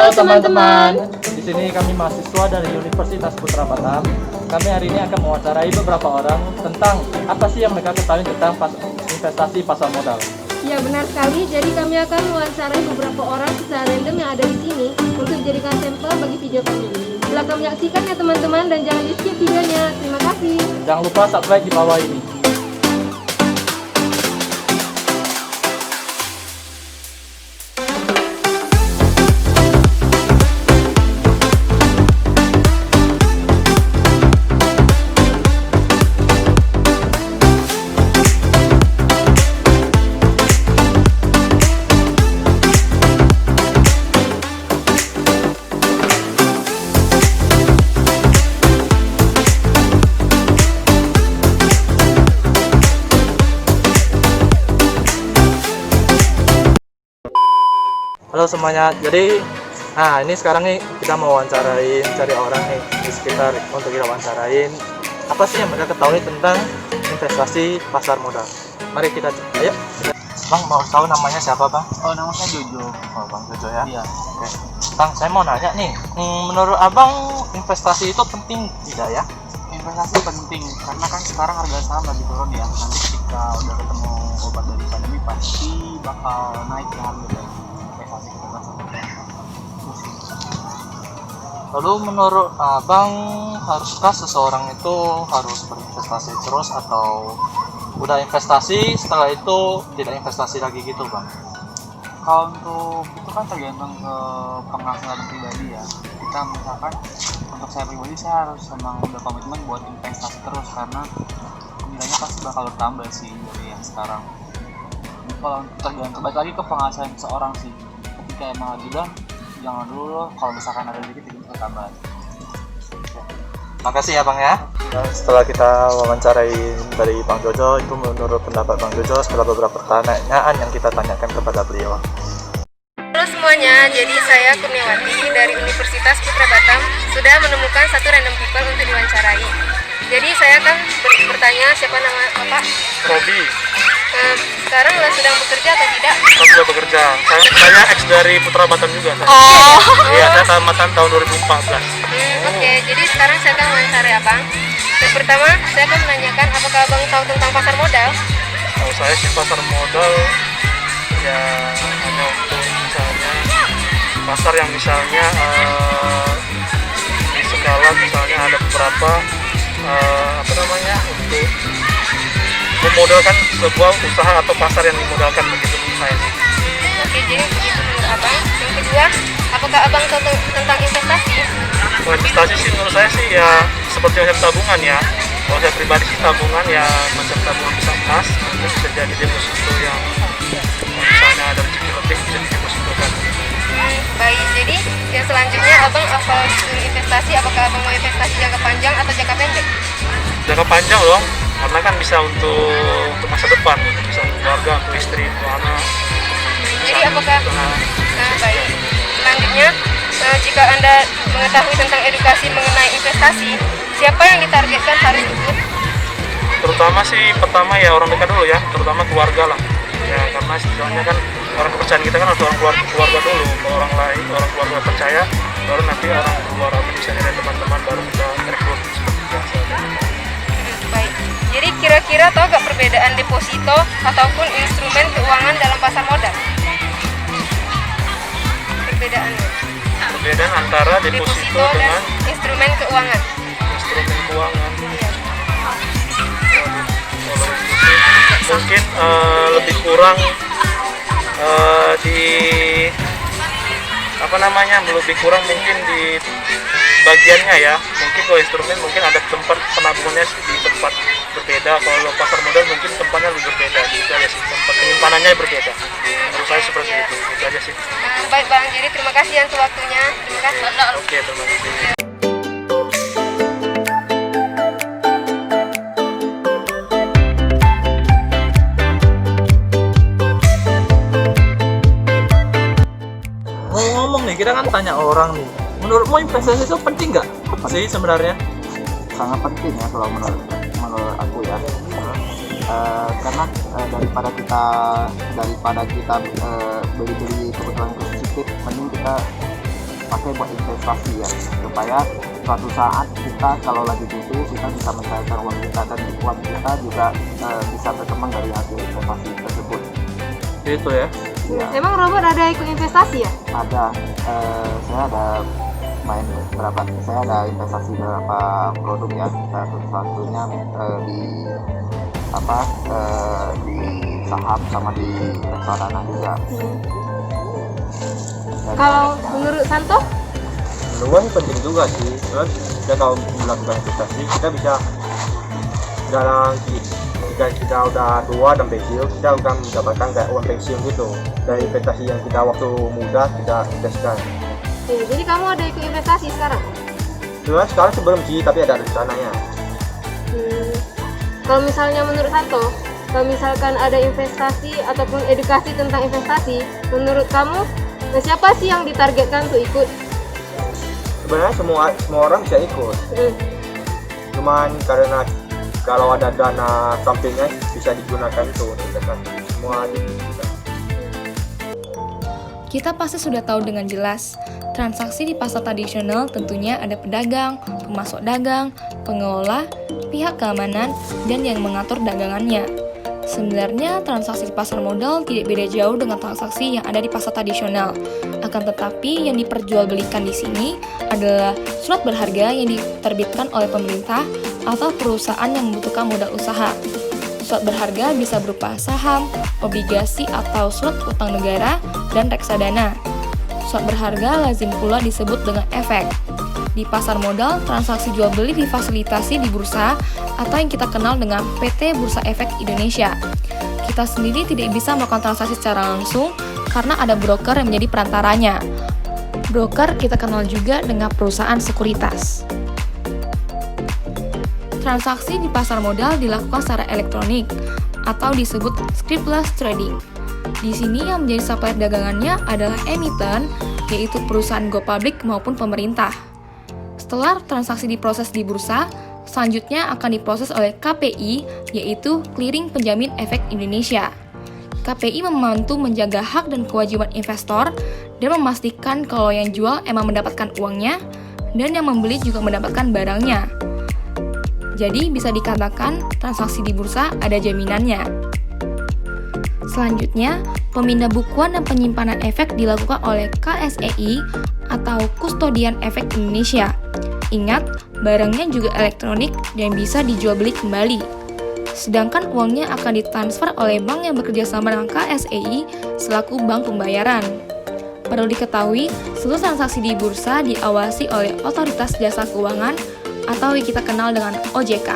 Halo teman-teman, di sini kami mahasiswa dari Universitas Putra Batam. Kami hari ini akan mewawancarai beberapa orang tentang apa sih yang mereka ketahui tentang investasi pasar modal. Ya benar sekali, jadi kami akan mewawancarai beberapa orang secara random yang ada di sini untuk dijadikan sampel bagi video kami. Silakan menyaksikan ya teman-teman dan jangan di skip videonya. Terima kasih. Jangan lupa subscribe di bawah ini. Halo semuanya, jadi ini sekarang nih kita mau wawancarain cari orang nih di sekitar untuk kita wawancarain apa sih yang mereka ketahui tentang investasi pasar modal. Mari kita, ayo. Bang, mau tahu namanya siapa bang? Oh, nama saya Jojo. Oh bang Jojo ya? Iya. Oke. Bang, saya mau nanya nih, menurut abang investasi itu penting tidak ya? Investasi penting karena kan sekarang harga saham lagi turun ya. Nanti ketika udah ketemu obat dari pandemi pasti bakal naik ya harga dari investasi kita. Lalu menurut abang, haruskah seseorang itu harus berinvestasi terus atau udah investasi setelah itu tidak investasi lagi gitu bang? Kalau untuk itu kan tergantung ke penghasilan pribadi ya. Kita misalkan untuk saya pribadi saya harus memang udah komitmen buat investasi terus karena nilainya pasti bakal bertambah sih dari yang sekarang. Jadi kalau tergantung balik lagi ke penghasilan seseorang sih. Ketika emang lagi down, jangan dulu, kalau misalkan ada dikit kita tambah. Makasih ya bang ya. Setelah kita wawancarai dari Bang Jojo, itu menurut pendapat Bang Jojo setelah beberapa pertanyaan yang kita tanyakan kepada beliau. Halo semuanya, jadi saya Kurniawati dari Universitas Putra Batam sudah menemukan satu random people untuk diwawancarai. Jadi saya akan bertanya siapa nama Bapak? Robi, Sekarang sedang bekerja atau tidak? saya sudah bekerja. Saya ex dari Putra Batam juga. Iya, saya tamatan tahun 2014. Oke, jadi sekarang saya akan wawancara abang. Yang pertama, saya akan menanyakan apakah abang tahu tentang pasar modal? Kalau saya sih pasar modal ya hanya untuk misalnya pasar yang misalnya di skala misalnya ada beberapa untuk memodalkan sebuah usaha atau pasar yang dimodalkan begitu menurut saya sih. Oke, jadi begitu menurut abang. Yang kedua, apakah abang tahu tentang investasi? Kalau investasi sih menurut saya sih ya seperti macam tabungan ya. Kalau saya pribadi sih tabungan ya macam tabungan bisa emas, itu bisa jadi deposito yang misalnya ada rezeki lebih bisa didepositokan. Baik, jadi yang selanjutnya abang apa investasi? Apakah abang mau investasi jangka panjang atau jangka pendek? Jangka panjang loh, karena kan bisa untuk masa depan, bisa untuk keluarga, untuk istri, untuk anak. Jadi apakah baik. Selanjutnya, jika Anda mengetahui tentang edukasi mengenai investasi, siapa yang ditargetkan harus ikut? Terutama sih pertama ya orang dekat dulu ya, terutama keluarga lah. Ya karena setidaknya kan orang kepercayaan kita kan harus orang keluarga dulu, ke orang lain, orang keluarga percaya, baru nanti orang luar misalnya dari teman-teman baru kita rekrut seperti biasa. Baik. Jadi kira-kira tahu gak perbedaan deposito ataupun instrumen keuangan dalam pasar modal? Perbedaannya. Perbedaan antara deposito Dan dengan instrumen keuangan. instrumen keuangan. Iya. Mungkin lebih kurang lebih kurang mungkin di bagiannya ya. Mungkin kalau instrumen mungkin ada tempat penabungannya di tempat berbeda. Kalau pasar modal mungkin tempatnya lebih berbeda. Itu aja sih, tempat penyimpanannya berbeda. Menurut saya seperti itu aja sih. Baik Bang, jadi terima kasih untuk waktunya. Terima kasih. Oke, terima kasih. Ngomong nih, kita kan tanya orang nih, menurutmu investasi itu penting nggak sih sebenarnya? Sangat penting ya kalau menurut aku ya. Karena daripada kita beli-beli kebutuhan konsumtif, mending kita pakai buat investasi ya, supaya suatu saat kita kalau lagi butuh kita bisa mencairkan uang kita, dan uang kita juga bisa berkembang dari hasil investasi tersebut. Itu ya. Ya, Emang Robert ada ikut investasi ya? ada saya ada saya ada investasi beberapa produk ya, satunya di di saham sama di reksadana juga. Dan Kalau menurut Santo? Menurut gue penting juga sih, terus kita kalau melakukan investasi kita bisa jika kita udah tua dan pensiun, kita akan mendapatkan kayak uang pensiun gitu dari investasi yang kita waktu muda kita investasikan. Jadi kamu ada ikut investasi sekarang? Sebenarnya sekarang sebelum sih, tapi ada rencananya. Kalau misalnya menurut Santo, kalau misalkan ada investasi ataupun edukasi tentang investasi, menurut kamu siapa sih yang ditargetkan untuk ikut? Sebenarnya semua orang bisa ikut, cuman karena kalau ada dana sampingnya bisa digunakan tuh untuk investasi, semua bisa. Kita pasti sudah tahu dengan jelas, transaksi di pasar tradisional tentunya ada pedagang, pemasok dagang, pengelola, pihak keamanan, dan yang mengatur dagangannya. Sebenarnya transaksi di pasar modal tidak beda jauh dengan transaksi yang ada di pasar tradisional. Akan tetapi yang diperjualbelikan di sini adalah surat berharga yang diterbitkan oleh pemerintah atau perusahaan yang membutuhkan modal usaha. Surat berharga bisa berupa saham, obligasi atau surat utang negara, dan reksadana. Surat berharga lazim pula disebut dengan efek. Di pasar modal, transaksi jual beli difasilitasi di bursa atau yang kita kenal dengan PT Bursa Efek Indonesia. Kita sendiri tidak bisa melakukan transaksi secara langsung karena ada broker yang menjadi perantaranya. Broker kita kenal juga dengan perusahaan sekuritas. Transaksi di pasar modal dilakukan secara elektronik atau disebut scriptless trading. Di sini yang menjadi supplier dagangannya adalah emiten, yaitu perusahaan go public maupun pemerintah. Setelah transaksi diproses di bursa, selanjutnya akan diproses oleh KPI, yaitu Clearing Penjamin Efek Indonesia. KPI membantu menjaga hak dan kewajiban investor dan memastikan kalau yang jual emang mendapatkan uangnya dan yang membeli juga mendapatkan barangnya. Jadi bisa dikatakan transaksi di bursa ada jaminannya. Selanjutnya, pemindah bukuan dan penyimpanan efek dilakukan oleh KSEI atau Kustodian Efek Indonesia. Ingat, barangnya juga elektronik dan bisa dijual beli kembali. Sedangkan uangnya akan ditransfer oleh bank yang bekerja sama dengan KSEI selaku bank pembayaran. Perlu diketahui, seluruh transaksi di bursa diawasi oleh Otoritas Jasa Keuangan atau yang kita kenal dengan OJK.